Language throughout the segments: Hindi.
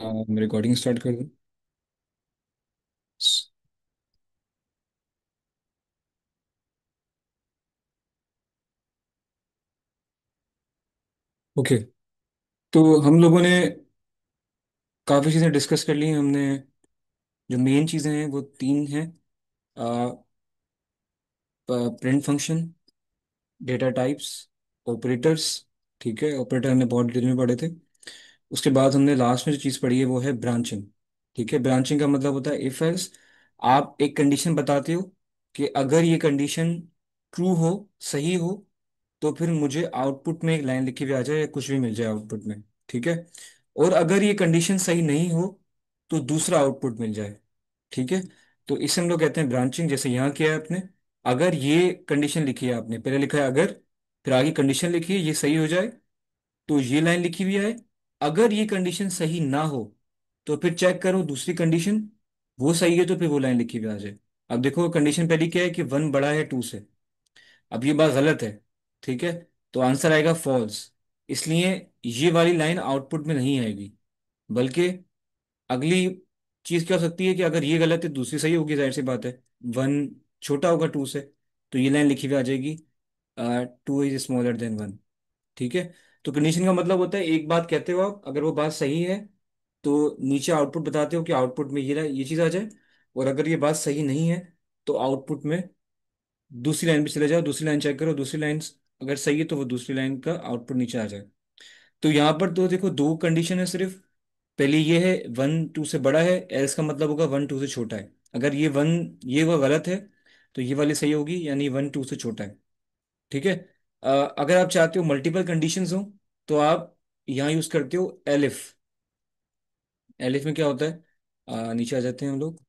मैं रिकॉर्डिंग स्टार्ट कर दूं। ओके। तो हम लोगों ने काफ़ी चीज़ें डिस्कस कर ली हैं हमने। जो मेन चीज़ें हैं वो तीन हैं। Print function, data types, operators. ठीक है, ऑपरेटर हमने बहुत डिटेल में पढ़े थे। उसके बाद हमने लास्ट में जो चीज़ पढ़ी है वो है ब्रांचिंग। ठीक है, ब्रांचिंग का मतलब होता है इफ एल्स। आप एक कंडीशन बताते हो कि अगर ये कंडीशन ट्रू हो, सही हो, तो फिर मुझे आउटपुट में एक लाइन लिखी हुई आ जाए या कुछ भी मिल जाए आउटपुट में। ठीक है। और अगर ये कंडीशन सही नहीं हो तो दूसरा आउटपुट मिल जाए। ठीक है। तो इसे हम लोग कहते हैं ब्रांचिंग। जैसे यहाँ किया है आपने, अगर ये कंडीशन लिखी है, आपने पहले लिखा है अगर, फिर आगे कंडीशन लिखी है ये सही हो जाए तो ये लाइन लिखी हुई है। अगर ये कंडीशन सही ना हो तो फिर चेक करो दूसरी कंडीशन, वो सही है तो फिर वो लाइन लिखी हुई आ जाए। अब देखो कंडीशन पहली क्या है कि वन बड़ा है टू से। अब ये बात गलत है। ठीक है। तो आंसर आएगा फॉल्स। इसलिए ये वाली लाइन आउटपुट में नहीं आएगी। बल्कि अगली चीज क्या हो सकती है कि अगर ये गलत है दूसरी सही होगी, जाहिर सी बात है। वन छोटा होगा टू से, तो ये लाइन लिखी हुई आ जाएगी, two is smaller than one. ठीक है। तो कंडीशन का मतलब होता है एक बात कहते हो आप, अगर वो बात सही है तो नीचे आउटपुट बताते हो कि आउटपुट में ये चीज आ जाए। और अगर ये बात सही नहीं है तो आउटपुट में दूसरी लाइन पे चले जाओ, दूसरी लाइन चेक करो, दूसरी लाइन अगर सही है तो वो दूसरी लाइन का आउटपुट नीचे आ जाए। तो यहाँ पर तो देखो दो कंडीशन है सिर्फ। पहले ये है वन टू से बड़ा है, एल्स का मतलब होगा वन टू से छोटा है। अगर ये वन ये वो गलत है तो ये वाली सही होगी, यानी वन टू से छोटा है। ठीक है। अगर आप चाहते हो मल्टीपल कंडीशंस हो तो आप यहाँ यूज करते हो एलिफ। एलिफ में क्या होता है, नीचे आ जाते हैं हम लोग।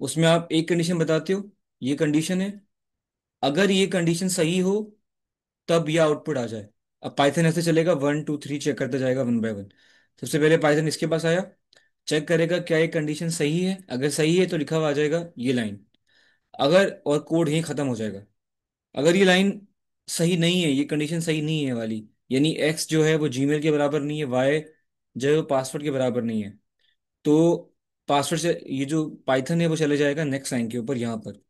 उसमें आप एक कंडीशन बताते हो, ये कंडीशन है, अगर ये कंडीशन सही हो तब ये आउटपुट आ जाए। अब पाइथन ऐसे चलेगा, वन टू थ्री चेक करता जाएगा वन बाय वन। सबसे पहले पाइथन इसके पास आया, चेक करेगा क्या ये कंडीशन सही है, अगर सही है तो लिखा हुआ आ जाएगा ये लाइन। अगर और कोड यहीं खत्म हो जाएगा। अगर ये लाइन सही नहीं है, ये कंडीशन सही नहीं है वाली, यानी एक्स जो है वो जीमेल के बराबर नहीं है, वाई जो है वो पासवर्ड के बराबर नहीं है, तो पासवर्ड से ये जो पाइथन है वो चले जाएगा नेक्स्ट लाइन के ऊपर यहाँ पर,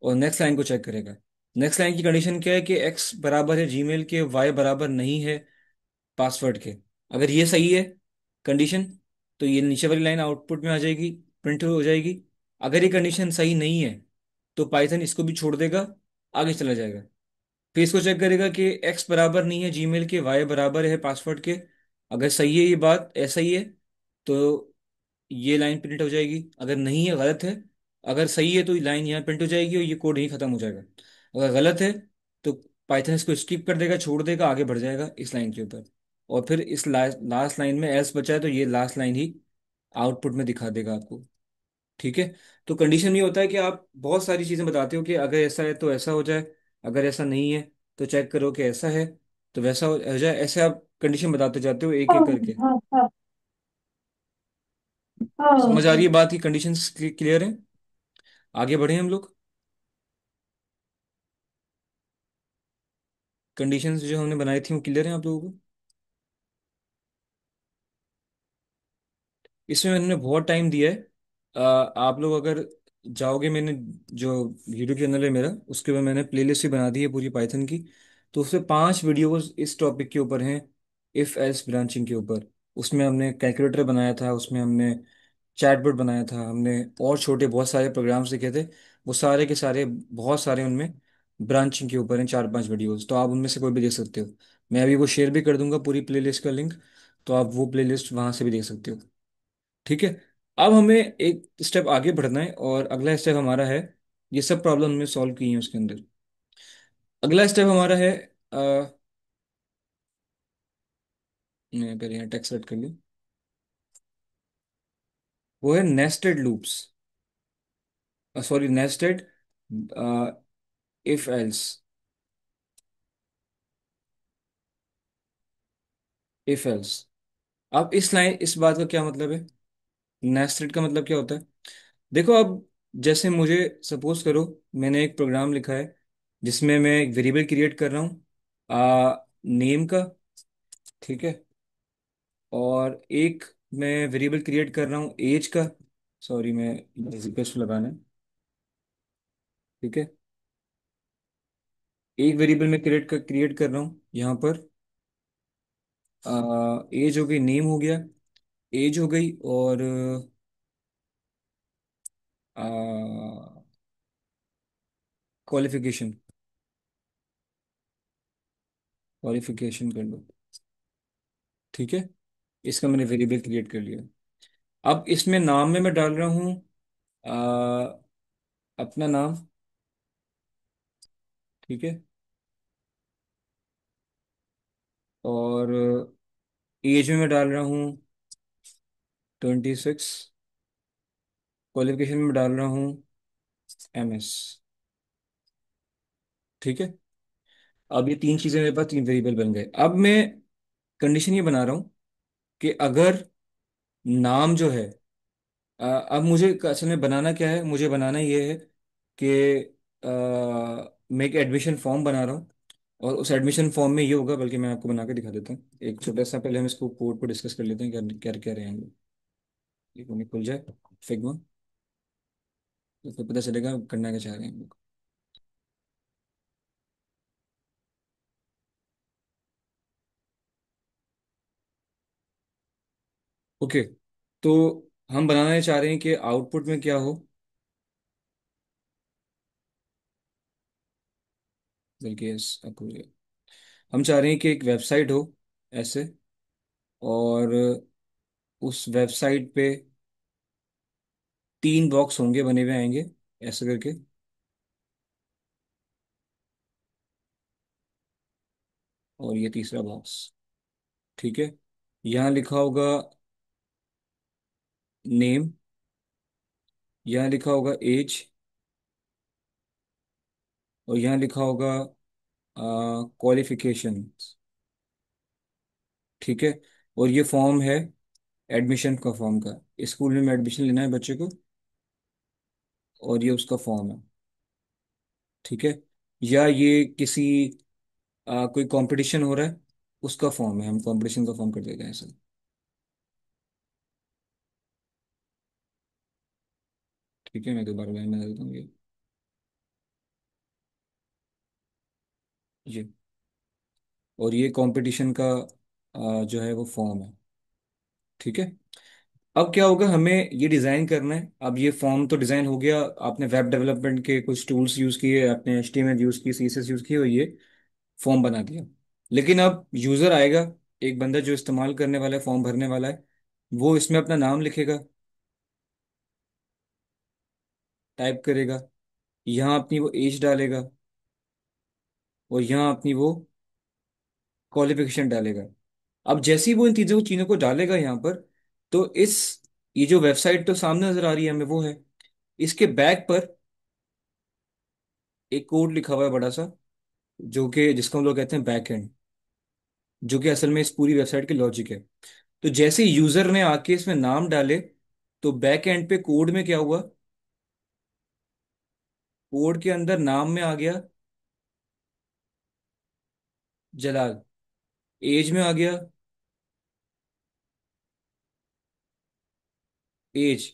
और नेक्स्ट लाइन को चेक करेगा। नेक्स्ट लाइन की कंडीशन क्या है कि एक्स बराबर है जीमेल के, वाई बराबर नहीं है पासवर्ड के। अगर ये सही है कंडीशन तो ये नीचे वाली लाइन आउटपुट में आ जाएगी, प्रिंट हो जाएगी। अगर ये कंडीशन सही नहीं है तो पाइथन इसको भी छोड़ देगा, आगे चला जाएगा। फिर इसको चेक करेगा कि एक्स बराबर नहीं है जीमेल के, वाई बराबर है पासवर्ड के। अगर सही है ये बात, ऐसा ही है, तो ये लाइन प्रिंट हो जाएगी। अगर नहीं है, गलत है। अगर सही है तो ये लाइन यहाँ प्रिंट हो जाएगी और ये कोड यहीं खत्म हो जाएगा। अगर गलत है तो पाइथन इसको स्किप कर देगा, छोड़ देगा, आगे बढ़ जाएगा इस लाइन के ऊपर। और फिर इस लास्ट लाइन में एल्स बचा है तो ये लास्ट लाइन ही आउटपुट में दिखा देगा आपको। ठीक है। तो कंडीशन ये होता है कि आप बहुत सारी चीज़ें बताते हो कि अगर ऐसा है तो ऐसा हो जाए, अगर ऐसा नहीं है तो चेक करो कि ऐसा है तो वैसा हो जाए। ऐसे आप कंडीशन बताते जाते हो एक हाँ एक करके। हाँ हाँ हाँ समझ आ रही है हाँ। बात की, कंडीशन क्लियर है? आगे बढ़े हम लोग। कंडीशंस जो हमने बनाई थी वो क्लियर है आप लोगों को? इसमें मैंने बहुत टाइम दिया है। आप लोग अगर जाओगे, मैंने जो यूट्यूब चैनल है मेरा उसके ऊपर मैंने प्लेलिस्ट भी बना दी है पूरी पाइथन की। तो उसमें 5 वीडियोस इस टॉपिक के ऊपर हैं, इफ एल्स ब्रांचिंग के ऊपर। उसमें हमने कैलकुलेटर बनाया था, उसमें हमने चैटबॉट बनाया था, हमने और छोटे बहुत सारे प्रोग्राम्स लिखे थे। वो सारे के सारे, बहुत सारे उनमें ब्रांचिंग के ऊपर हैं 4-5 वीडियोस। तो आप उनमें से कोई भी देख सकते हो। मैं अभी वो शेयर भी कर दूंगा पूरी प्लेलिस्ट का लिंक, तो आप वो प्लेलिस्ट वहां से भी देख सकते हो। ठीक है। अब हमें एक स्टेप आगे बढ़ना है और अगला स्टेप हमारा है, ये सब प्रॉब्लम हमने सॉल्व की है उसके अंदर। अगला स्टेप हमारा है, मैं पहले यहाँ टेक्स्ट सेट कर लूँ, वो है nested loops. Sorry, nested if else. If else. अब इस बात का क्या मतलब है, नेस्टेड का मतलब क्या होता है? देखो अब, जैसे मुझे सपोज करो मैंने एक प्रोग्राम लिखा है जिसमें मैं एक वेरिएबल क्रिएट कर रहा हूँ नेम का। ठीक है। और एक मैं वेरिएबल क्रिएट कर रहा हूँ एज का। सॉरी, मैं रिक्वेस्ट लगाना है। ठीक है, एक वेरिएबल में क्रिएट कर रहा हूँ यहाँ पर। एज हो गई, नेम हो गया, एज हो गई, और क्वालिफिकेशन, क्वालिफिकेशन कर लो। ठीक है, इसका मैंने वेरिएबल क्रिएट कर लिया। अब इसमें नाम में मैं डाल रहा हूँ अ, अपना नाम। ठीक है, और एज में मैं डाल रहा हूँ 26। क्वालिफिकेशन में डाल रहा हूँ MS। ठीक है, अब ये तीन चीज़ें मेरे पास, तीन वेरिएबल बन गए। अब मैं कंडीशन ये बना रहा हूँ कि अगर नाम जो है, अब मुझे असल में बनाना क्या है, मुझे बनाना ये है कि मैं एक एडमिशन फॉर्म बना रहा हूँ। और उस एडमिशन फॉर्म में ये होगा, बल्कि मैं आपको बना के दिखा देता हूँ एक छोटा सा। पहले हम इसको कोड को डिस्कस कर लेते हैं, क्या क्या क्या रहेंगे। एक मिनट खुल जाए फिग्मा, तो फिर पता चलेगा करना क्या चाह रहे हैं हम लोग। ओके, तो हम बनाना चाह रहे हैं कि आउटपुट में क्या हो, बल्कि हम चाह रहे हैं कि एक वेबसाइट हो ऐसे, और उस वेबसाइट पे तीन बॉक्स होंगे, बने हुए आएंगे ऐसे करके। और ये तीसरा बॉक्स। ठीक है, यहाँ लिखा होगा नेम, यहाँ लिखा होगा एज, और यहाँ लिखा होगा क्वालिफिकेशन। ठीक है, और ये फॉर्म है एडमिशन का, फॉर्म का, स्कूल में एडमिशन लेना है बच्चे को, और ये उसका फॉर्म है। ठीक है, या ये किसी कोई कंपटीशन हो रहा है, उसका फॉर्म है, हम कंपटीशन का फॉर्म कर देते हैं सर। ठीक है, मैं दोबारा लाइन में देता हूँ ये, और ये कंपटीशन का जो है वो फॉर्म है। ठीक है, अब क्या होगा, हमें ये डिज़ाइन करना है। अब ये फॉर्म तो डिज़ाइन हो गया, आपने वेब डेवलपमेंट के कुछ टूल्स यूज़ किए, आपने HTML यूज़ की, CSS यूज़ किए, और ये फॉर्म बना दिया। लेकिन अब यूज़र आएगा, एक बंदा जो इस्तेमाल करने वाला है, फॉर्म भरने वाला है, वो इसमें अपना नाम लिखेगा, टाइप करेगा, यहाँ अपनी वो एज डालेगा, और यहाँ अपनी वो क्वालिफिकेशन डालेगा। अब जैसे ही वो इन चीज़ों को डालेगा यहाँ पर, तो ये जो वेबसाइट तो सामने नजर आ रही है हमें, वो है। इसके बैक पर एक कोड लिखा हुआ है बड़ा सा, जो कि जिसको हम लोग कहते हैं बैक एंड, जो कि असल में इस पूरी वेबसाइट की लॉजिक है। तो जैसे यूजर ने आके इसमें नाम डाले, तो बैक एंड पे कोड में क्या हुआ, कोड के अंदर नाम में आ गया जलाल, एज में आ गया एज,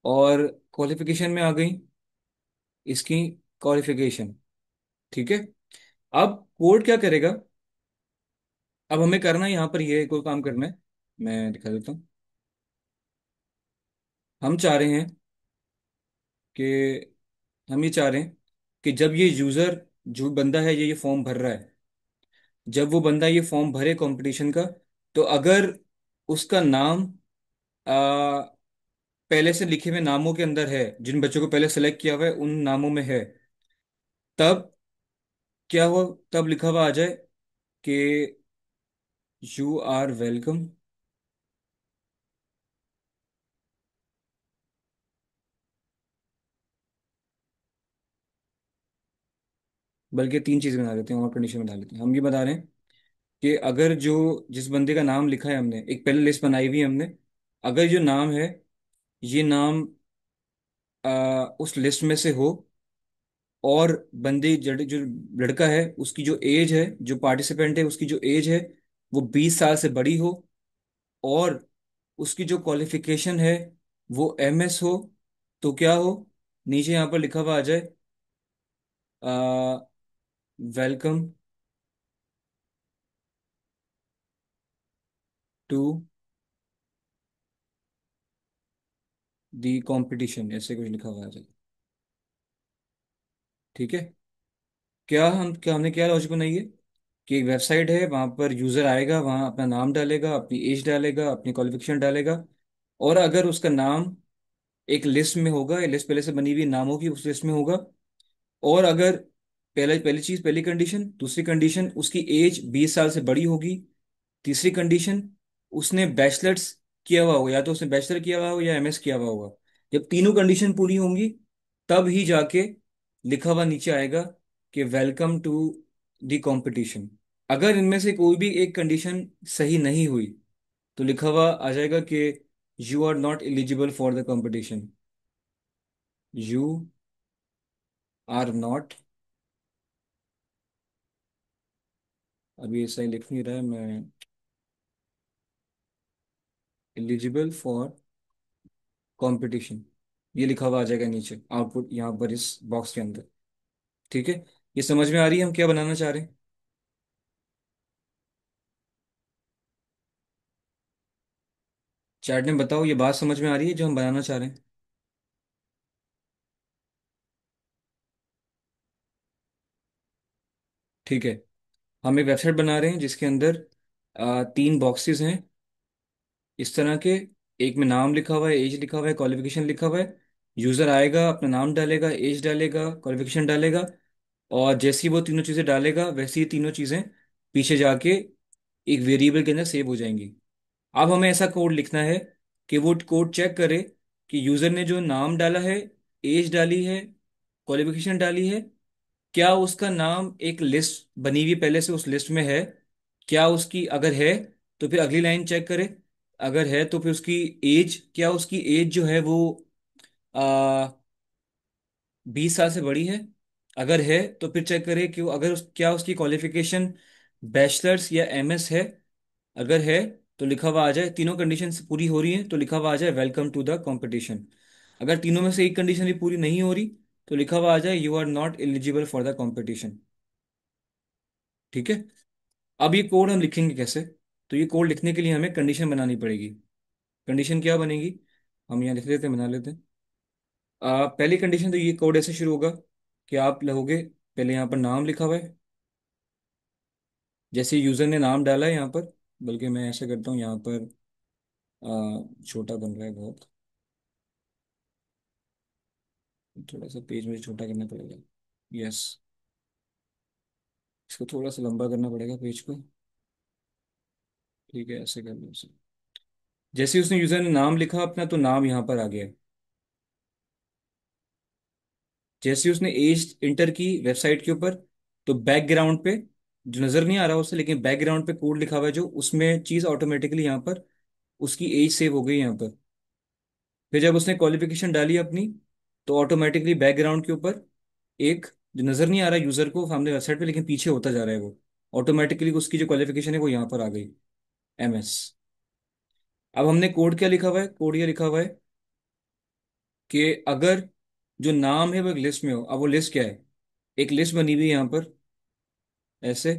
और क्वालिफिकेशन में आ गई इसकी क्वालिफिकेशन। ठीक है, अब कोड क्या करेगा, अब हमें करना है यहाँ पर, ये कोई काम करना है, मैं दिखा देता हूँ। हम चाह रहे हैं कि हम ये चाह रहे हैं कि जब ये यूजर, जो बंदा है ये फॉर्म भर रहा है, जब वो बंदा ये फॉर्म भरे कंपटीशन का, तो अगर उसका नाम आ, पहले से लिखे हुए नामों के अंदर है, जिन बच्चों को पहले सेलेक्ट किया हुआ है उन नामों में है, तब क्या हो, तब लिखा हुआ आ जाए कि यू आर वेलकम। बल्कि तीन चीजें बना देते हैं और कंडीशन बना लेते हैं। हम ये बता रहे हैं कि अगर जो, जिस बंदे का नाम लिखा है, हमने एक पहले लिस्ट बनाई हुई है हमने, अगर जो नाम है, ये नाम उस लिस्ट में से हो, और बंदे जो लड़का है उसकी जो एज है, जो पार्टिसिपेंट है उसकी जो एज है वो 20 साल से बड़ी हो, और उसकी जो क्वालिफिकेशन है वो एमएस हो, तो क्या हो, नीचे यहाँ पर लिखा हुआ आ जाए, वेलकम टू दी कंपटीशन, ऐसे कुछ लिखा हुआ आ जाए। ठीक है। क्या हमने क्या लॉजिक बनाई है कि एक वेबसाइट है, वहां पर यूजर आएगा, वहां अपना नाम डालेगा, अपनी एज डालेगा, अपनी क्वालिफिकेशन डालेगा, और अगर उसका नाम एक लिस्ट में होगा, लिस्ट पहले से बनी हुई नामों की, उस लिस्ट में होगा, और अगर पहले पहली चीज, पहली कंडीशन, दूसरी कंडीशन, उसकी एज 20 साल से बड़ी होगी, तीसरी कंडीशन, उसने बैचलर्स किया हुआ होगा, या तो उसने बैचलर किया हुआ होगा या एमएस किया हुआ होगा। जब तीनों कंडीशन पूरी होंगी तब ही जाके लिखा हुआ नीचे आएगा कि वेलकम टू द कंपटीशन। अगर इनमें से कोई भी एक कंडीशन सही नहीं हुई तो लिखा हुआ आ जाएगा कि you are not eligible for the competition, you are not, अभी ऐसा ही लिख नहीं रहा है मैं, एलिजिबल फॉर कंपटीशन, ये लिखा हुआ आ जाएगा नीचे आउटपुट यहाँ पर इस बॉक्स के अंदर। ठीक है। ये समझ में आ रही है हम क्या बनाना चाह रहे हैं? चैट में बताओ, ये बात समझ में आ रही है जो हम बनाना चाह रहे हैं? ठीक है। हम एक वेबसाइट बना रहे हैं जिसके अंदर तीन बॉक्सेस हैं इस तरह के। एक में नाम लिखा हुआ है, एज लिखा हुआ है, क्वालिफिकेशन लिखा हुआ है। यूजर आएगा, अपना नाम डालेगा, एज डालेगा, क्वालिफिकेशन डालेगा, और जैसी वो तीनों चीजें डालेगा वैसी ही तीनों चीजें पीछे जाके एक वेरिएबल के अंदर सेव हो जाएंगी। अब हमें ऐसा कोड लिखना है कि वो कोड चेक करे कि यूजर ने जो नाम डाला है, एज डाली है, क्वालिफिकेशन डाली है, क्या उसका नाम एक लिस्ट बनी हुई पहले से उस लिस्ट में है, क्या उसकी, अगर है तो फिर अगली लाइन चेक करे, अगर है तो फिर उसकी एज, क्या उसकी एज जो है वो आ, 20 साल से बड़ी है, अगर है तो फिर चेक करे कि क्या उसकी क्वालिफिकेशन बैचलर्स या एमएस है, अगर है तो लिखा हुआ आ जाए, तीनों कंडीशन पूरी हो रही हैं तो लिखा हुआ आ जाए वेलकम टू द कंपटीशन। अगर तीनों में से एक कंडीशन भी पूरी नहीं हो रही तो लिखा हुआ आ जाए you are not eligible for the competition. ठीक है। अब ये कोड हम लिखेंगे कैसे? तो ये कोड लिखने के लिए हमें कंडीशन बनानी पड़ेगी। कंडीशन क्या बनेगी, हम यहाँ लिख लेते हैं, बना लेते हैं। पहली कंडीशन तो ये कोड ऐसे शुरू होगा कि आप लोगे, पहले यहाँ पर नाम लिखा हुआ है, जैसे यूजर ने नाम डाला है यहाँ पर, बल्कि मैं ऐसे करता हूँ यहाँ पर, छोटा बन रहा है बहुत, थोड़ा सा पेज मुझे छोटा करना पड़ेगा। यस, इसको थोड़ा सा लंबा करना पड़ेगा पेज को। ठीक है, ऐसे कर लो इसे। जैसे ही उसने यूजर ने नाम लिखा अपना तो नाम यहाँ पर आ गया। जैसे ही उसने एज इंटर की वेबसाइट के ऊपर, तो बैकग्राउंड पे, जो नजर नहीं आ रहा उसे, लेकिन बैकग्राउंड पे कोड लिखा हुआ है जो, उसमें चीज ऑटोमेटिकली यहाँ पर उसकी एज सेव हो गई यहाँ पर। फिर जब उसने क्वालिफिकेशन डाली अपनी, तो ऑटोमेटिकली बैकग्राउंड के ऊपर एक, जो नजर नहीं आ रहा यूजर को सामने वेबसाइट पे लेकिन पीछे होता जा रहा है वो, ऑटोमेटिकली उसकी जो क्वालिफिकेशन है वो यहाँ पर आ गई, एमएस। अब हमने कोड क्या लिखा हुआ है, कोड ये लिखा हुआ है कि अगर जो नाम है वो एक लिस्ट में हो, अब वो लिस्ट क्या है, एक लिस्ट बनी हुई है यहाँ पर ऐसे,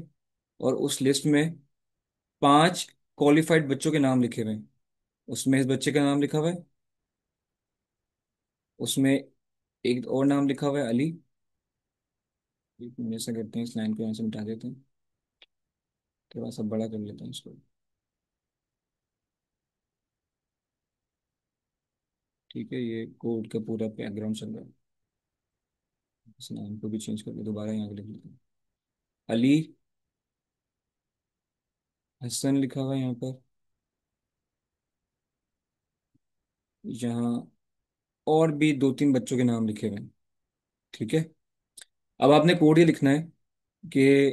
और उस लिस्ट में 5 क्वालिफाइड बच्चों के नाम लिखे हुए हैं। उसमें इस बच्चे का नाम लिखा हुआ है, उसमें एक और नाम लिखा हुआ है अली। एक मिनट, ऐसा करते हैं, इस लाइन को यहाँ से मिटा देते हैं, थोड़ा सा बड़ा कर लेते हैं इसको। ठीक है, ये कोड का पूरा बैकग्राउंड चल रहा है, इस नाम को भी चेंज करके दोबारा यहाँ पे लिख लेते हैं, अली हसन लिखा हुआ है यहाँ पर, यहाँ और भी 2-3 बच्चों के नाम लिखे हुए हैं। ठीक है। अब आपने कोड ये लिखना है कि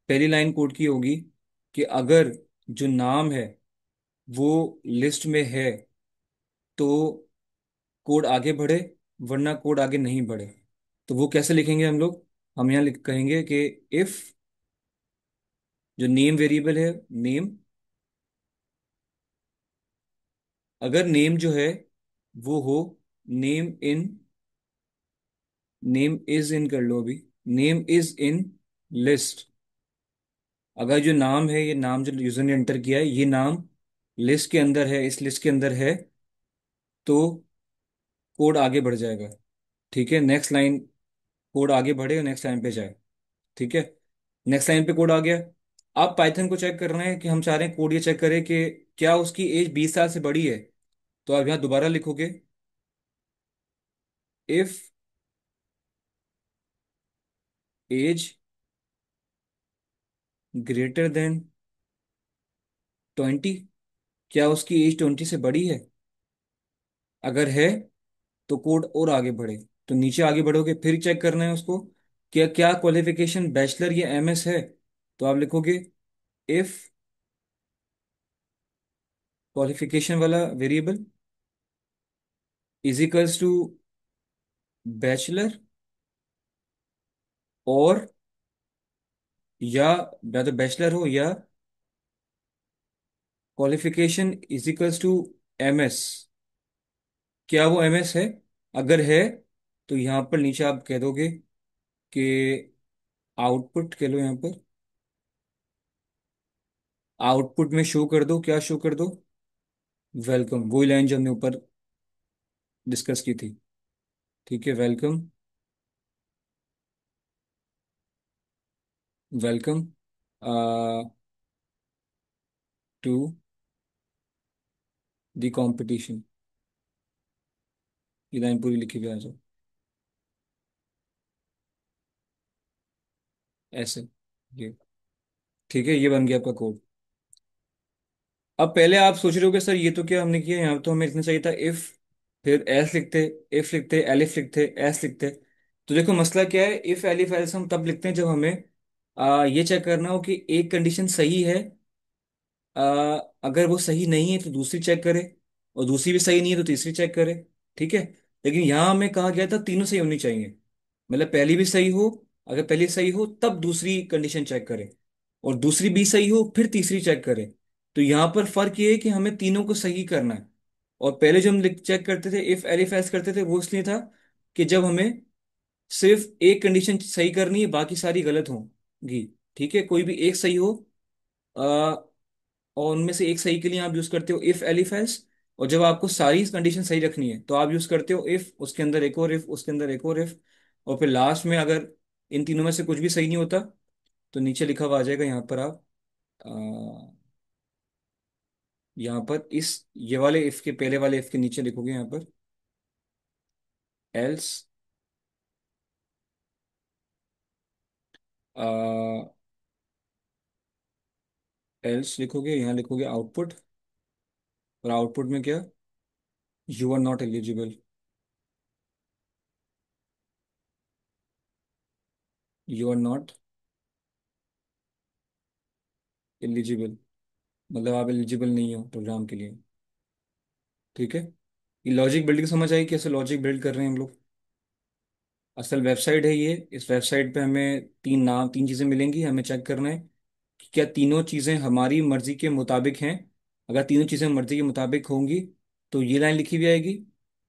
पहली लाइन कोड की होगी कि अगर जो नाम है वो लिस्ट में है तो कोड आगे बढ़े, वरना कोड आगे नहीं बढ़े। तो वो कैसे लिखेंगे हम लोग, हम यहाँ लिख कहेंगे कि इफ, जो नेम वेरिएबल है, नेम अगर नेम जो है वो हो नेम इन, नेम इज इन कर लो अभी, नेम इज इन लिस्ट। अगर जो नाम है, ये नाम जो यूजर ने एंटर किया है, ये नाम लिस्ट के अंदर है, इस लिस्ट के अंदर है, तो कोड आगे बढ़ जाएगा। ठीक है, नेक्स्ट लाइन, कोड आगे बढ़े और नेक्स्ट लाइन पे जाए। ठीक है, नेक्स्ट लाइन पे कोड आ गया। आप पाइथन को चेक कर रहे हैं कि हम चाह रहे हैं कोड ये चेक करें कि क्या उसकी एज 20 साल से बड़ी है। तो आप यहाँ दोबारा लिखोगे, इफ एज ग्रेटर देन 20, क्या उसकी एज 20 से बड़ी है? अगर है तो कोड और आगे बढ़े। तो नीचे आगे बढ़ोगे, फिर चेक करना है उसको, क्या क्या क्वालिफिकेशन बैचलर या एमएस है। तो आप लिखोगे इफ क्वालिफिकेशन वाला variable is equals to bachelor, और या तो बैचलर हो या qualification is equals to MS, क्या वो एमएस है? अगर है तो यहाँ पर नीचे आप कह दोगे कि आउटपुट कह लो, यहाँ पर आउटपुट में शो कर दो, क्या शो कर दो? वेलकम, वही लाइन जो हमने ऊपर डिस्कस की थी। ठीक है, welcome, welcome to the competition, ये लाइन पूरी लिखी हुई आ जाओ ऐसे, ये। ठीक है, ये बन गया आपका कोड। अब पहले आप सोच रहे हो कि सर ये तो क्या हमने किया, यहाँ तो हमें इतना चाहिए था इफ, फिर एल्स लिखते, इफ लिखते, एलिफ लिखते, एल्स लिखते। तो देखो मसला क्या है, इफ एलिफ एल्स हम तब लिखते हैं जब हमें ये चेक करना हो कि एक कंडीशन सही है, आ, अगर वो सही नहीं है तो दूसरी चेक करे, और दूसरी भी सही नहीं है तो तीसरी चेक करे। ठीक है, लेकिन यहाँ हमें कहा गया था तीनों सही होनी चाहिए, मतलब पहली भी सही हो, अगर पहली सही हो तब दूसरी कंडीशन चेक करे, और दूसरी भी सही हो फिर तीसरी चेक करे। तो यहाँ पर फर्क ये है कि हमें तीनों को सही करना है। और पहले जो हम चेक करते थे, इफ एलिफ एल्स करते थे, वो इसलिए था कि जब हमें सिर्फ एक कंडीशन सही करनी है, बाकी सारी गलत होंगी। ठीक है, कोई भी एक सही हो, और उनमें से एक सही के लिए आप यूज करते हो इफ एलिफ एल्स। और जब आपको सारी कंडीशन सही रखनी है तो आप यूज करते हो इफ, उसके अंदर एक और इफ, उसके अंदर एक और इफ, और फिर लास्ट में अगर इन तीनों में से कुछ भी सही नहीं होता तो नीचे लिखा हुआ आ जाएगा यहाँ पर, आप यहाँ पर इस ये वाले इफ के, पहले वाले इफ के नीचे लिखोगे यहाँ पर एल्स, एल्स लिखोगे, यहाँ लिखोगे आउटपुट, और आउटपुट में क्या, you are not eligible, you are not eligible, मतलब आप एलिजिबल नहीं हो प्रोग्राम के लिए। ठीक है, ये लॉजिक बिल्डिंग समझ आई, कैसे लॉजिक बिल्ड कर रहे हैं हम लोग। असल वेबसाइट है ये, इस वेबसाइट पे हमें तीन नाम, तीन चीज़ें मिलेंगी, हमें चेक करना है कि क्या तीनों चीज़ें हमारी मर्जी के मुताबिक हैं। अगर तीनों चीज़ें मर्जी के मुताबिक होंगी तो ये लाइन लिखी हुई आएगी,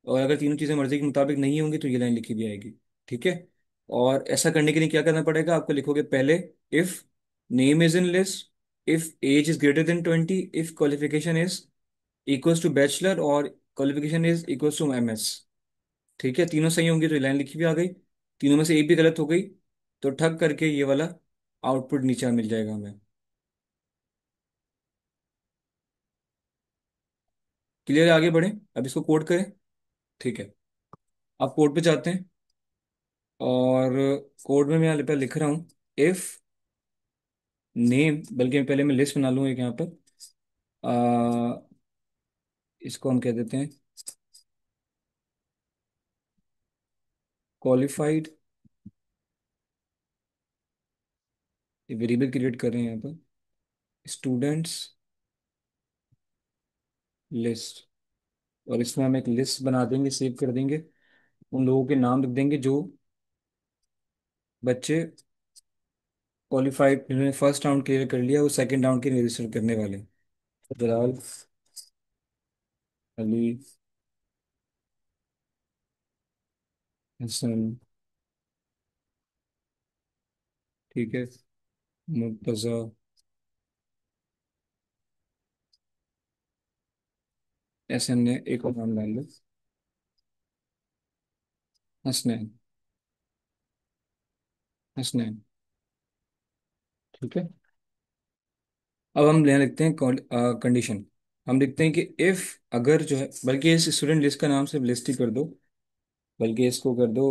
और अगर तीनों चीज़ें मर्जी के मुताबिक नहीं होंगी तो ये लाइन लिखी हुई आएगी। ठीक है, और ऐसा करने के लिए क्या करना पड़ेगा आपको, लिखोगे पहले if name is in list, if age is greater than 20, if qualification is equals to bachelor, और qualification is equals to MS. ठीक है, तीनों सही होंगी तो लाइन लिखी भी आ गई, तीनों में से एक भी गलत हो गई तो ठग करके ये वाला आउटपुट नीचे मिल जाएगा हमें। क्लियर है, आगे बढ़े, अब इसको कोड करें। ठीक है, आप कोड पे जाते हैं, और कोड में मैं यहाँ पे लिख रहा हूँ इफ नेम, बल्कि पहले मैं लिस्ट बना लूँ एक यहाँ पर, आ, इसको हम कह देते हैं क्वालिफाइड, वेरिएबल क्रिएट कर रहे हैं यहाँ पर, स्टूडेंट्स लिस्ट, और इसमें हम एक लिस्ट बना देंगे, सेव कर देंगे, उन लोगों के नाम लिख देंगे जो बच्चे क्वालिफाइड, जिन्होंने फर्स्ट राउंड क्लियर कर लिया, वो सेकंड राउंड के लिए रजिस्टर करने वाले हैं। फिलहाल अली, हसन, ठीक है, मुर्तजा, ऐसे हमने एक और नाम डाल लो, हसनैन, हसनैन, ठीक है। अब हम लेने लिखते हैं कंडीशन। हम लिखते हैं कि इफ, अगर जो है, बल्कि इस स्टूडेंट लिस्ट का नाम सिर्फ लिस्ट ही कर दो, बल्कि इसको कर दो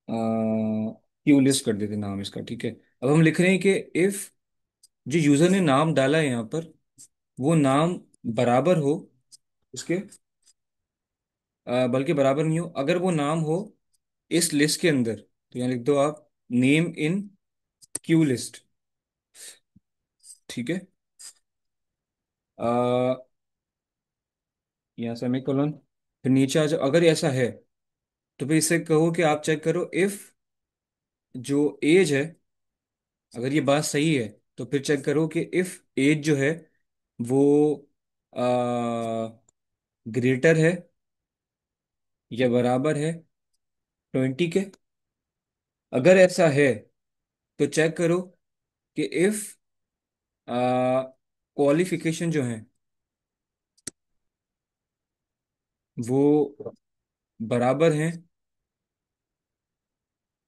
क्यू लिस्ट कर देते नाम इसका, ठीक है। अब हम लिख रहे हैं कि इफ जो यूजर ने नाम डाला है यहाँ पर, वो नाम बराबर हो उसके, बल्कि बराबर नहीं हो, अगर वो नाम हो इस लिस्ट के अंदर, तो यहाँ लिख दो आप नेम इन क्यू लिस्ट, ठीक है। आ, यहाँ सेमीकोलन, फिर नीचे आ जाओ, अगर ऐसा है तो फिर इसे कहो कि आप चेक करो इफ जो एज है, अगर ये बात सही है तो फिर चेक करो कि इफ एज जो है वो ग्रेटर है या बराबर है 20 के। अगर ऐसा है तो चेक करो कि इफ क्वालिफिकेशन जो है वो बराबर है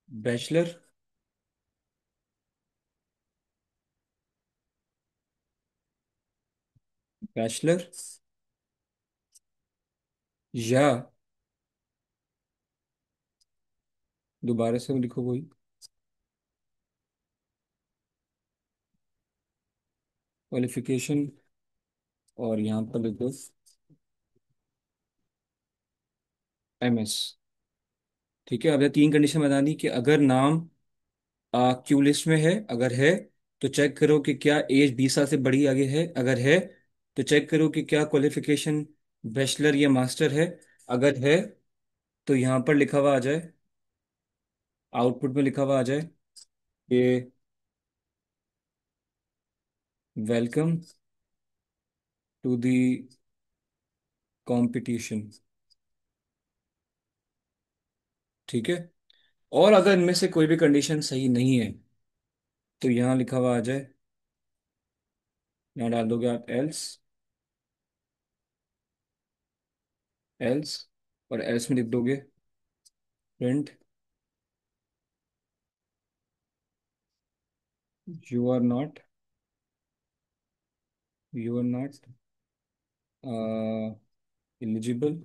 बैचलर, बैचलर, या दोबारा से लिखो वही, क्वालिफिकेशन, और यहाँ पर लिखो एमएस, ठीक है। अब ये तीन कंडीशन बता दी कि अगर नाम क्यू लिस्ट में है, अगर है तो चेक करो कि क्या एज 20 साल से बड़ी आगे है, अगर है तो चेक करो कि क्या क्वालिफिकेशन बैचलर या मास्टर है, अगर है तो यहाँ पर लिखा हुआ आ जाए, आउटपुट में लिखा हुआ आ जाए कि वेलकम टू द कंपटीशन, ठीक है। और अगर इनमें से कोई भी कंडीशन सही नहीं है तो यहाँ लिखा हुआ आ जाए, यहाँ डाल दोगे आप एल्स, एल्स, और एल्स में लिख दोगे print you are not, you are not eligible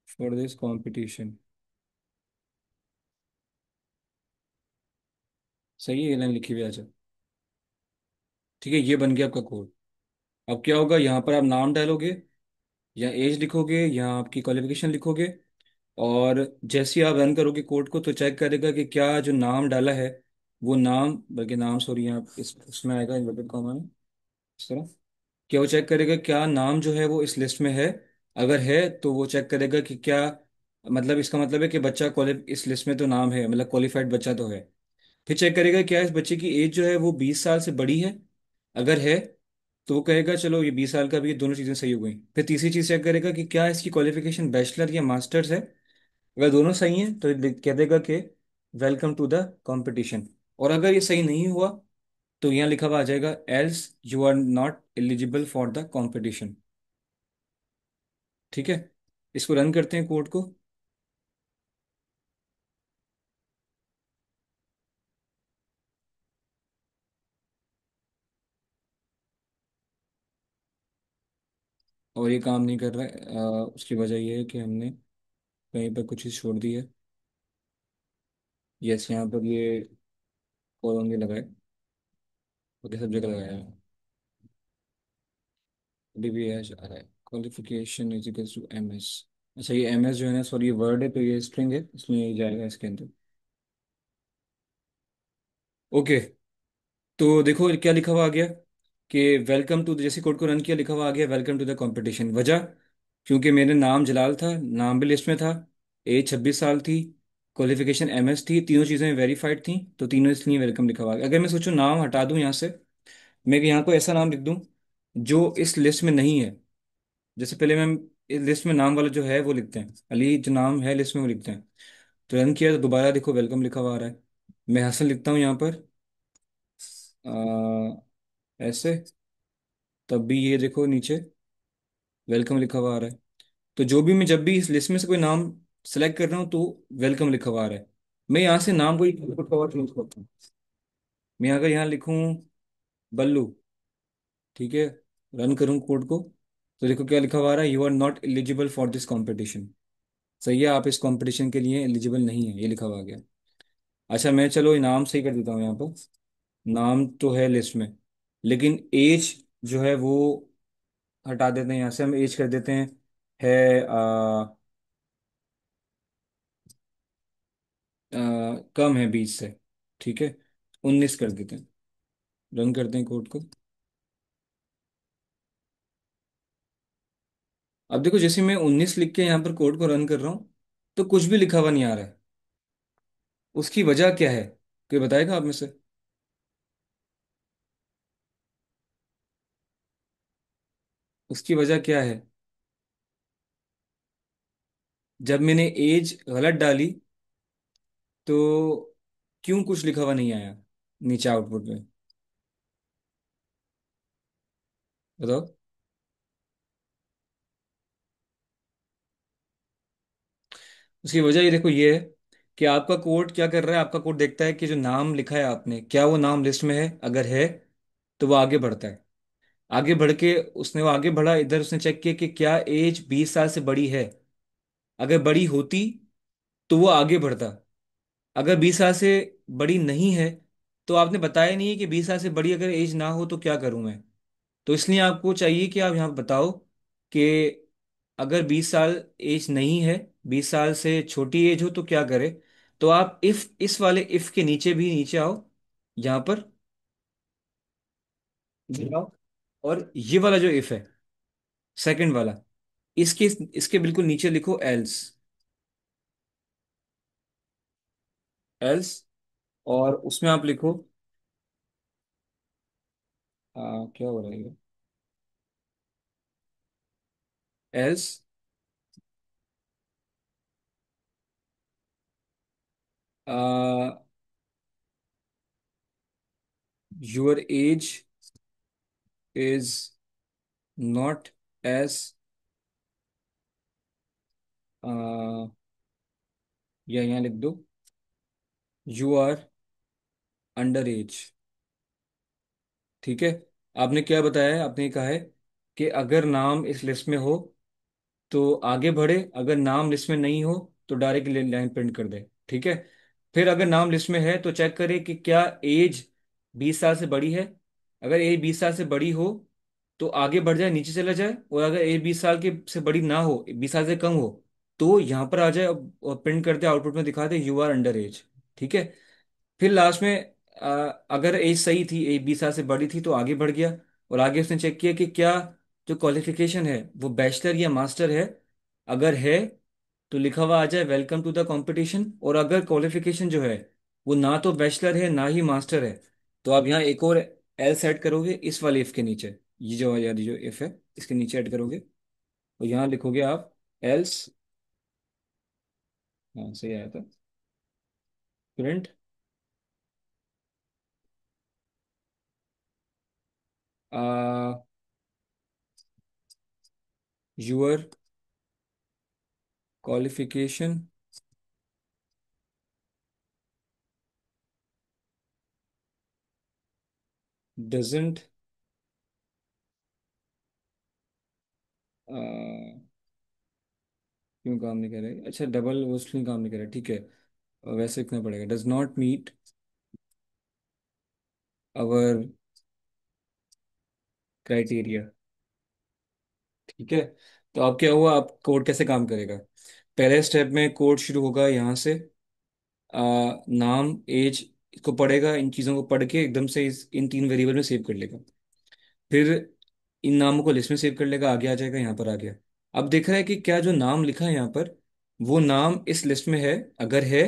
for this competition. सही है, ये लाइन लिखी हुई आ जाए, ठीक है। ये बन गया आपका कोड। अब क्या होगा, यहाँ पर आप नाम डालोगे या एज लिखोगे या आपकी क्वालिफिकेशन लिखोगे, और जैसे ही आप रन करोगे कोड को तो चेक करेगा कि क्या जो नाम डाला है वो नाम, बल्कि नाम सॉरी यहाँ इस उसमें आएगा इन्वर्टेड कॉमा में, इस तरह, क्या वो चेक करेगा क्या नाम जो है वो इस लिस्ट में है। अगर है तो वो चेक करेगा कि क्या, मतलब इसका मतलब है कि बच्चा क्वालि इस लिस्ट में तो नाम है, मतलब क्वालिफाइड बच्चा तो है। फिर चेक करेगा क्या इस बच्चे की एज जो है वो 20 साल से बड़ी है, अगर है तो वो कहेगा चलो ये 20 साल का भी, ये दोनों चीज़ें सही हो गई। फिर तीसरी चीज़ चेक करेगा कि क्या इसकी क्वालिफिकेशन बैचलर या मास्टर्स है, अगर दोनों सही हैं तो ये कह देगा कि वेलकम टू द कंपटीशन। और अगर ये सही नहीं हुआ तो यहाँ लिखा हुआ आ जाएगा else you are not eligible for the competition, ठीक है। इसको रन करते हैं कोड को। और ये काम नहीं कर रहा है, उसकी वजह ये है कि हमने कहीं पर कुछ चीज़ छोड़ दी है। यस, यहाँ पर ये कॉलम भी लगाए, ओके, सब जगह लगाया है, अभी भी है जा रहा है, qualification is equal to M S. अच्छा, ये एम एस जो है ना, सॉरी ये वर्ड है तो ये स्ट्रिंग है, इसलिए ये जाएगा इसके अंदर, ओके। तो देखो क्या लिखा हुआ आ गया कि वेलकम टू, जैसे कोड को रन किया लिखा हुआ आ गया वेलकम टू द कंपटीशन। वजह, क्योंकि मेरे नाम जलाल था, नाम भी लिस्ट में था, एज 26 साल थी, क्वालिफिकेशन एमएस थी, तीनों चीज़ें वेरीफाइड थी, तो तीनों इसलिए वेलकम लिखा हुआ आ गया। अगर मैं सोचूं नाम हटा दूं यहाँ से, मैं यहाँ को ऐसा नाम लिख दूं जो इस लिस्ट में नहीं है। जैसे पहले मैं इस लिस्ट में नाम वाला जो है वो लिखते हैं, अली जो नाम है लिस्ट में वो लिखते हैं। तो रन किया तो दोबारा देखो वेलकम लिखा हुआ आ रहा है। मैं हसन लिखता हूँ यहाँ पर, ऐसे, तब भी ये देखो नीचे वेलकम लिखा हुआ आ रहा है। तो जो भी मैं जब भी इस लिस्ट में से कोई नाम सेलेक्ट कर रहा हूँ तो वेलकम लिखा हुआ आ रहा है। मैं यहाँ से नाम को लिखा हुआ चेंज करता हूँ। मैं अगर यहाँ लिखूँ बल्लू, ठीक है, रन करूँ कोड को, तो देखो क्या लिखा हुआ आ रहा है, you are not eligible for this competition. सही है, आप इस कंपटीशन के लिए एलिजिबल नहीं है, ये लिखा हुआ आ गया। अच्छा मैं चलो इनाम सही कर देता हूँ यहाँ पर। नाम तो है लिस्ट में, लेकिन एज जो है वो हटा देते हैं, यहाँ से हम एज कर देते हैं है कम है 20 से, ठीक है, 19 कर देते हैं। रन करते हैं कोड को। अब देखो जैसे मैं 19 लिख के यहाँ पर कोड को रन कर रहा हूँ, तो कुछ भी लिखा हुआ नहीं आ रहा है। उसकी वजह क्या है, कोई बताएगा आप में से? उसकी वजह क्या है? जब मैंने एज गलत डाली तो क्यों कुछ लिखा हुआ नहीं आया नीचे आउटपुट में, बताओ। उसकी वजह ये देखो, ये है कि आपका कोड क्या कर रहा है, आपका कोड देखता है कि जो नाम लिखा है आपने, क्या वो नाम लिस्ट में है, अगर है तो वो आगे बढ़ता है। आगे बढ़ के उसने वो आगे बढ़ा, इधर उसने चेक किया कि क्या एज 20 साल से बड़ी है। अगर बड़ी होती तो वो आगे बढ़ता। अगर 20 साल से बड़ी नहीं है, तो आपने बताया नहीं है कि 20 साल से बड़ी अगर एज ना हो तो क्या करूं मैं। तो इसलिए आपको चाहिए कि आप यहाँ बताओ कि अगर 20 साल एज नहीं है, 20 साल से छोटी एज हो तो क्या करे। तो आप इफ, इस वाले इफ के नीचे भी नीचे आओ, यहाँ पर जाओ, और ये वाला जो इफ है, सेकंड वाला, इसके इसके बिल्कुल नीचे लिखो एल्स। एल्स, और उसमें आप लिखो क्या हो रहा है, else your age is not age, या यहाँ लिख दो, यू आर अंडर एज। ठीक है, आपने क्या बताया है, आपने कहा है कि अगर नाम इस लिस्ट में हो तो आगे बढ़े, अगर नाम लिस्ट में नहीं हो तो डायरेक्ट लाइन प्रिंट कर दे। ठीक है, फिर अगर नाम लिस्ट में है तो चेक करे कि क्या एज 20 साल से बड़ी है। अगर एज 20 साल से बड़ी हो तो आगे बढ़ जाए, नीचे चला जाए, और अगर एज 20 साल के से बड़ी ना हो, 20 साल से कम हो, तो यहाँ पर आ जाए और प्रिंट कर दे, आउटपुट में दिखा दे यू आर अंडर एज। ठीक है, फिर लास्ट में अगर एज सही थी, एज 20 साल से बड़ी थी, तो आगे बढ़ गया, और आगे उसने चेक किया कि क्या जो क्वालिफिकेशन है वो बैचलर या मास्टर है। अगर है तो लिखा हुआ आ जाए वेलकम टू द कंपटीशन, और अगर क्वालिफिकेशन जो है वो ना तो बैचलर है ना ही मास्टर है, तो आप यहाँ एक और एल सेट करोगे इस वाले इफ के नीचे, ये जो यार ये जो इफ है इसके नीचे ऐड करोगे, और यहाँ लिखोगे आप एल्स। हाँ सही आया था, प्रिंट यूर क्वालिफिकेशन डजेंट क्यों काम नहीं कर रहे, अच्छा डबल वो स्ट्रिंग काम नहीं कर रहा, ठीक है, वैसे लिखना पड़ेगा, does not meet our criteria. ठीक है, तो अब क्या हुआ, अब कोड कैसे काम करेगा। पहले स्टेप में कोड शुरू होगा यहाँ से, नाम एज को पढ़ेगा, इन चीज़ों को पढ़ के एकदम से इन तीन वेरिएबल में सेव कर लेगा। फिर इन नामों को लिस्ट में सेव कर लेगा, आगे आ जाएगा, यहाँ पर आ गया। अब देख रहा है कि क्या जो नाम लिखा है यहाँ पर वो नाम इस लिस्ट में है। अगर है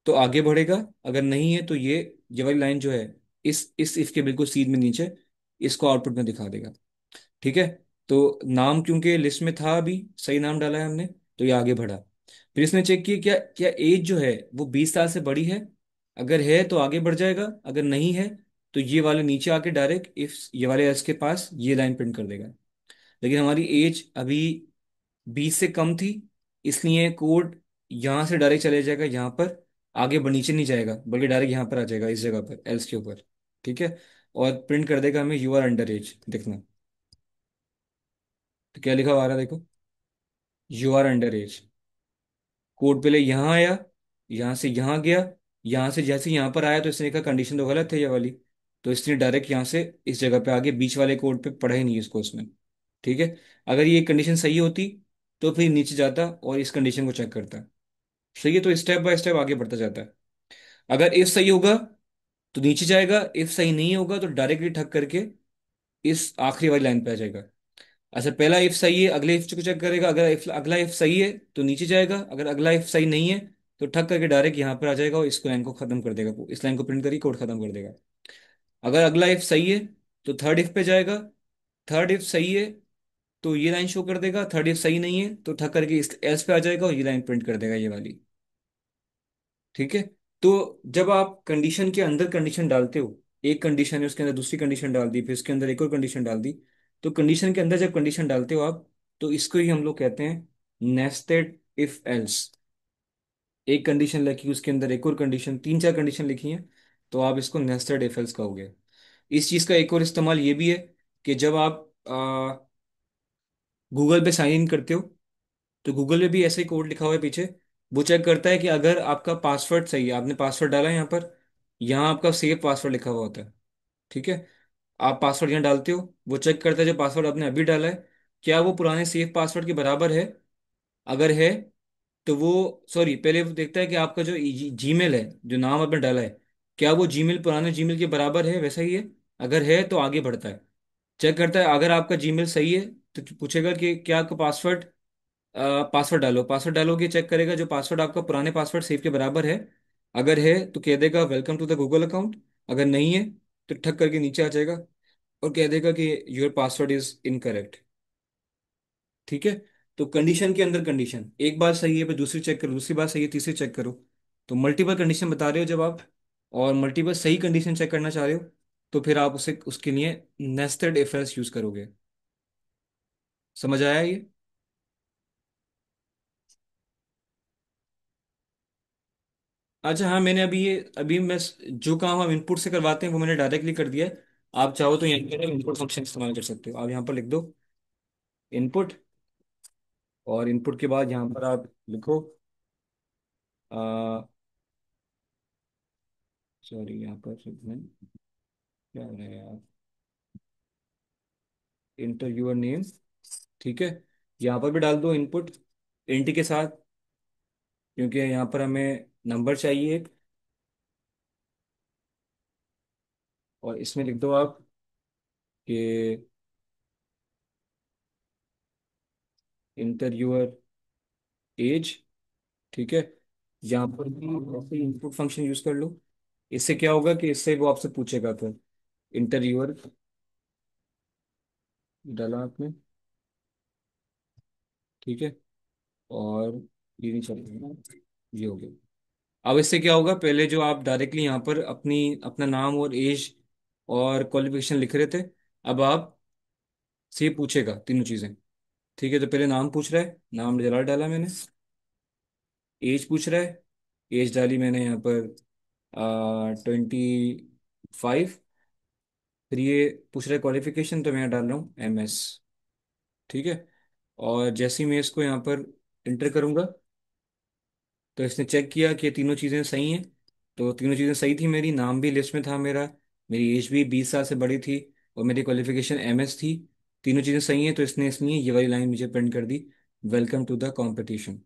तो आगे बढ़ेगा, अगर नहीं है तो ये वाली लाइन जो है इस इफ के बिल्कुल सीध में नीचे इसको आउटपुट में दिखा देगा। ठीक है। तो नाम क्योंकि लिस्ट में था, अभी सही नाम डाला है हमने, तो ये आगे बढ़ा। फिर इसने चेक किया क्या क्या एज जो है वो 20 साल से बड़ी है। अगर है तो आगे बढ़ जाएगा, अगर नहीं है तो ये वाले नीचे आके डायरेक्ट इफ ये वाले एस के पास ये लाइन प्रिंट कर देगा। लेकिन हमारी एज अभी 20 से कम थी, इसलिए कोड यहाँ से डायरेक्ट चले जाएगा यहाँ पर, आगे बढ़ नीचे नहीं जाएगा बल्कि डायरेक्ट यहाँ पर आ जाएगा इस जगह पर एल्स के ऊपर। ठीक है। और प्रिंट कर देगा हमें यू आर अंडर एज, देखना। तो क्या लिखा हुआ आ रहा है देखो, you are under age. Code पहले यहाँ आया, यहाँ से यहाँ गया, यहाँ से जैसे यहाँ पर आया तो इसने लिखा कंडीशन तो गलत है ये वाली, तो इसने डायरेक्ट यहाँ से इस जगह पे आगे बीच वाले कोड पे पढ़ा ही नहीं इसको उसने। ठीक है। अगर ये कंडीशन सही होती तो फिर नीचे जाता और इस कंडीशन को चेक करता। सही है, तो स्टेप बाय स्टेप आगे बढ़ता जाता है। अगर इफ सही होगा तो नीचे जाएगा, इफ सही नहीं होगा तो डायरेक्टली ठक करके इस आखिरी वाली लाइन पे आ जाएगा। अच्छा, पहला इफ सही है अगले इफ को चेक करेगा, अगर इफ अगला इफ सही है तो नीचे जाएगा, अगर अगला इफ सही नहीं है तो ठक करके डायरेक्ट यहाँ पर आ जाएगा और इस लाइन को खत्म कर देगा, इस लाइन को प्रिंट करके कोड खत्म कर देगा। अगर अगला इफ सही है तो थर्ड इफ पे जाएगा, थर्ड इफ सही है तो ये लाइन शो कर देगा, थर्ड इफ सही नहीं है तो ठक करके इस एल्स पे आ जाएगा और ये लाइन प्रिंट कर देगा ये वाली। ठीक है। तो जब आप कंडीशन के अंदर कंडीशन डालते हो, एक कंडीशन है उसके अंदर दूसरी कंडीशन डाल दी, फिर उसके अंदर एक और कंडीशन डाल दी, तो कंडीशन के अंदर जब कंडीशन डालते हो आप, तो इसको ही हम लोग कहते हैं नेस्टेड इफ एल्स। एक कंडीशन लिखी उसके अंदर एक और कंडीशन, तीन चार कंडीशन लिखी हैं, तो आप इसको नेस्टेड इफ एल्स कहोगे। इस चीज़ का एक और इस्तेमाल ये भी है कि जब आप गूगल पे साइन इन करते हो, तो गूगल में भी ऐसे ही कोड लिखा हुआ है पीछे, वो चेक करता है कि अगर आपका पासवर्ड सही है, आपने पासवर्ड डाला है यहाँ पर, यहाँ आपका सेव पासवर्ड लिखा हुआ होता है। ठीक है। आप पासवर्ड यहाँ डालते हो, वो चेक करता है जो पासवर्ड आपने अभी डाला है क्या वो पुराने सेव पासवर्ड के बराबर है। अगर है तो वो, सॉरी, पहले वो देखता है कि आपका जो जीमेल है, जो नाम आपने डाला है, क्या वो जीमेल पुराने जीमेल के बराबर है, वैसा ही है। अगर है तो आगे बढ़ता है, चेक करता है। अगर आपका जीमेल सही है तो पूछेगा कि क्या आपका पासवर्ड, पासवर्ड डालो, पासवर्ड डालोगे, चेक करेगा जो पासवर्ड आपका पुराने पासवर्ड सेव के बराबर है। अगर है तो कह देगा welcome to the Google account, अगर नहीं है तो ठक करके नीचे आ जाएगा और कह देगा कि योर पासवर्ड इज इनकरेक्ट। ठीक है। तो कंडीशन के अंदर कंडीशन, एक बार सही है फिर दूसरी चेक करो, दूसरी बार सही है तीसरी चेक करो। तो मल्टीपल कंडीशन बता रहे हो जब आप, और मल्टीपल सही कंडीशन चेक करना चाह रहे हो, तो फिर आप उसे उसके लिए नेस्टेड इफ एल्स यूज करोगे। समझ आया ये? अच्छा हाँ, मैंने अभी मैं जो काम हम इनपुट से करवाते हैं वो मैंने डायरेक्टली कर दिया है। आप चाहो तो यहाँ पर इनपुट फंक्शन इस्तेमाल कर सकते हो। आप यहाँ पर लिख दो इनपुट, और इनपुट के बाद यहाँ पर आप लिखो, सॉरी यहाँ पर क्या हो रहा है यार, इंटर यूर नेम। ठीक है। यहाँ पर भी डाल दो इनपुट इंट के साथ, क्योंकि यहाँ पर हमें नंबर चाहिए। और इसमें लिख दो आप कि इंटर यूर एज। ठीक है। यहाँ पर भी ऐसे इनपुट फंक्शन यूज कर लो। इससे क्या होगा कि इससे वो आपसे पूछेगा फिर इंटर यूर, डाला आपने। ठीक है। और ये नहीं चलेगा, ये हो गया। अब इससे क्या होगा, पहले जो आप डायरेक्टली यहाँ पर अपनी अपना नाम और एज और क्वालिफिकेशन लिख रहे थे, अब आप से पूछेगा तीनों चीजें। ठीक है। तो पहले नाम पूछ रहा है, नाम जलाल डाला मैंने। एज पूछ रहा है, एज डाली मैंने यहाँ पर 25। फिर ये पूछ रहा है क्वालिफिकेशन, तो मैं यहाँ डाल रहा हूँ MS। ठीक है। और जैसे ही मैं इसको यहाँ पर इंटर करूँगा, तो इसने चेक किया कि तीनों चीज़ें सही हैं। तो तीनों चीज़ें सही थी, मेरी नाम भी लिस्ट में था मेरा, मेरी एज भी 20 साल से बड़ी थी, और मेरी क्वालिफिकेशन MS थी। तीनों चीज़ें सही हैं, तो इसने इसलिए ये वाली लाइन मुझे प्रिंट कर दी, वेलकम टू द कॉम्पिटिशन।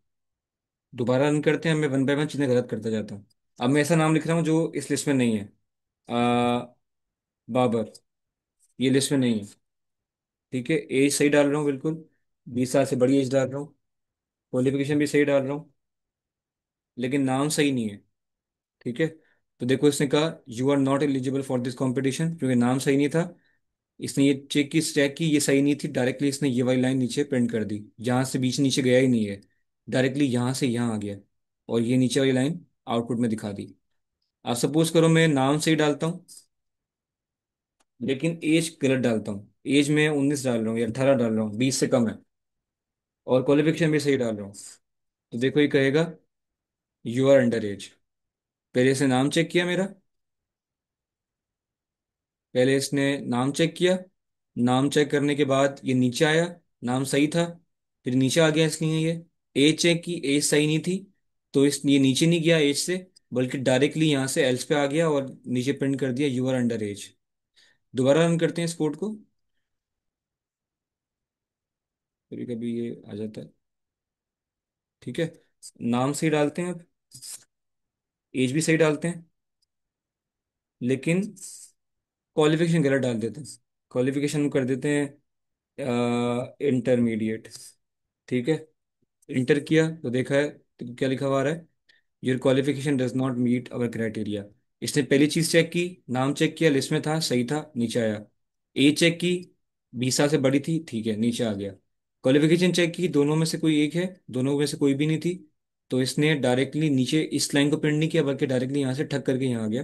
दोबारा रन करते हैं, मैं वन बाय वन चीज़ें गलत करता जाता हूँ। अब मैं ऐसा नाम लिख रहा हूँ जो इस लिस्ट में नहीं है, आ, बाबर, ये लिस्ट में नहीं है। ठीक है। एज सही डाल रहा हूँ बिल्कुल, 20 साल से बड़ी एज डाल रहा हूँ, क्वालिफिकेशन भी सही डाल रहा हूँ, लेकिन नाम सही नहीं है। ठीक है। तो देखो इसने कहा you are not eligible for this competition, क्योंकि नाम सही नहीं था, इसने ये चेक की, ये सही नहीं थी, डायरेक्टली इसने ये वाली लाइन नीचे प्रिंट कर दी, जहाँ से बीच नीचे गया ही नहीं है, डायरेक्टली यहाँ से यहाँ आ गया, और ये नीचे वाली लाइन आउटपुट में दिखा दी। आप सपोज करो मैं नाम सही डालता हूँ, लेकिन एज गलत डालता हूँ, एज में 19 डाल रहा हूँ या 18 डाल रहा हूँ, 20 से कम है, और क्वालिफिकेशन भी सही डाल रहा हूँ, तो देखो ये कहेगा यू आर अंडर एज। पहले इसने नाम चेक किया मेरा, पहले इसने नाम चेक किया, नाम चेक करने के बाद ये नीचे आया, नाम सही था, फिर नीचे आ गया, इसलिए ये एज चेक की, एज सही नहीं थी, तो इस ये नीचे नहीं गया एज से, बल्कि डायरेक्टली यहाँ से एल्स पे आ गया और नीचे प्रिंट कर दिया यू आर अंडर एज। दोबारा रन करते हैं इस कोड को, कभी कभी ये आ जाता है। ठीक है, नाम सही डालते हैं अब, एज भी सही डालते हैं, लेकिन क्वालिफिकेशन गलत डाल देते हैं, क्वालिफिकेशन कर देते हैं इंटरमीडिएट। ठीक है, इंटर किया तो देखा है तो क्या लिखा हुआ आ रहा है, your qualification does not meet our criteria. इसने पहली चीज चेक की, नाम चेक किया, लिस्ट में था, सही था, नीचे आया। एज चेक की, 20 साल से बड़ी थी, ठीक है, नीचे आ गया। क्वालिफिकेशन चेक की, दोनों में से कोई एक है, दोनों में से कोई भी नहीं थी, तो इसने डायरेक्टली नीचे इस लाइन को प्रिंट नहीं किया, बल्कि डायरेक्टली यहाँ से ठक करके यहाँ आ गया,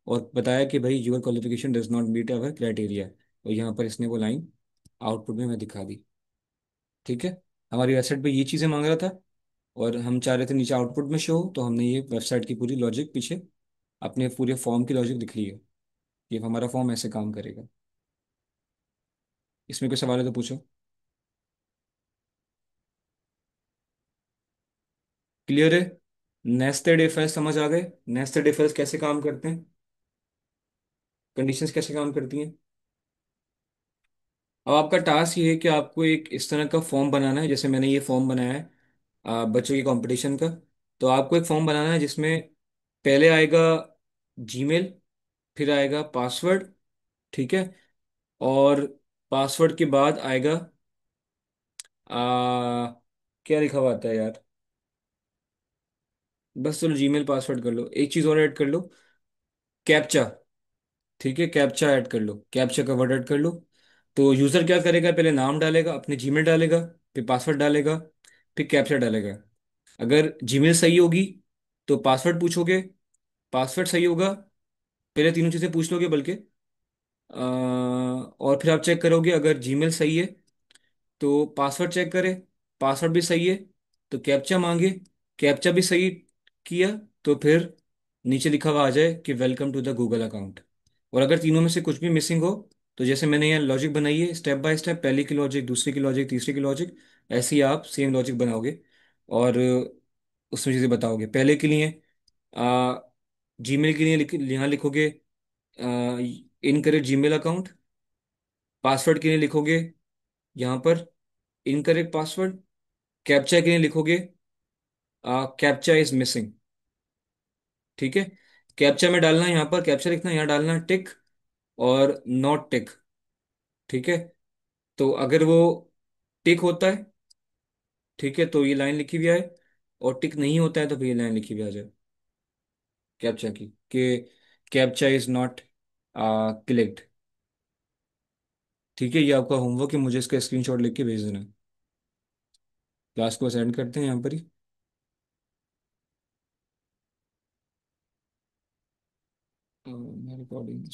और बताया कि भाई your qualification does not meet our criteria, और यहाँ पर इसने वो लाइन आउटपुट में मैं दिखा दी। ठीक है, हमारी वेबसाइट पे ये चीज़ें मांग रहा था, और हम चाह रहे थे नीचे आउटपुट में शो हो, तो हमने ये वेबसाइट की पूरी लॉजिक पीछे अपने पूरे फॉर्म की लॉजिक लिख ली है, कि हमारा फॉर्म ऐसे काम करेगा। इसमें कोई सवाल है तो पूछो। क्लियर है? नेस्टेड इफ एल्स समझ आ गए? नेस्टेड इफ एल्स कैसे काम करते हैं, कंडीशंस कैसे काम करती हैं। अब आपका टास्क ये है कि आपको एक इस तरह का फॉर्म बनाना है, जैसे मैंने ये फॉर्म बनाया है बच्चों की कंपटीशन का। तो आपको एक फॉर्म बनाना है जिसमें पहले आएगा जीमेल, फिर आएगा पासवर्ड, ठीक है, और पासवर्ड के बाद आएगा क्या लिखा हुआ आता है यार, बस चलो जीमेल पासवर्ड कर लो, एक चीज़ और ऐड कर लो, कैप्चा। ठीक है, कैप्चा ऐड कर लो, कैप्चा का वर्ड ऐड कर लो। तो यूज़र क्या करेगा, पहले नाम डालेगा, अपने जीमेल डालेगा, फिर पासवर्ड डालेगा, फिर कैप्चा डालेगा। अगर जीमेल सही होगी तो पासवर्ड पूछोगे, पासवर्ड सही होगा, पहले तीनों चीज़ें पूछ लोगे बल्कि, और फिर आप चेक करोगे अगर जीमेल सही है तो पासवर्ड चेक करें, पासवर्ड भी सही है तो कैप्चा मांगे, कैप्चा भी सही किया तो फिर नीचे लिखा हुआ आ जाए कि welcome to the Google account. और अगर तीनों में से कुछ भी मिसिंग हो, तो जैसे मैंने यहाँ लॉजिक बनाई है स्टेप बाय स्टेप, पहले की लॉजिक, दूसरी की लॉजिक, तीसरी की लॉजिक, ऐसे ही आप सेम लॉजिक बनाओगे, और उसमें चीज़ें बताओगे। पहले के लिए जीमेल के लिए यहाँ लिखोगे इनकरेक्ट जीमेल अकाउंट, पासवर्ड के लिए लिखोगे यहाँ पर इनकरेक्ट पासवर्ड, कैप्चा के लिए लिखोगे कैप्चा इज मिसिंग। ठीक है, कैप्चा में डालना है यहाँ पर, कैप्चा लिखना है, यहाँ डालना है टिक और नॉट टिक। ठीक है, तो अगर वो टिक होता है, ठीक है, तो ये लाइन लिखी हुई है, और टिक नहीं होता है तो फिर ये लाइन लिखी हुई आ जाए कैप्चा की, कि कैप्चा इज नॉट क्लिक्ड। ठीक है, ये आपका होमवर्क है, मुझे इसका स्क्रीनशॉट लेके भेज देना। क्लास को सेंड करते हैं यहाँ पर ही। रिकॉर्डिंग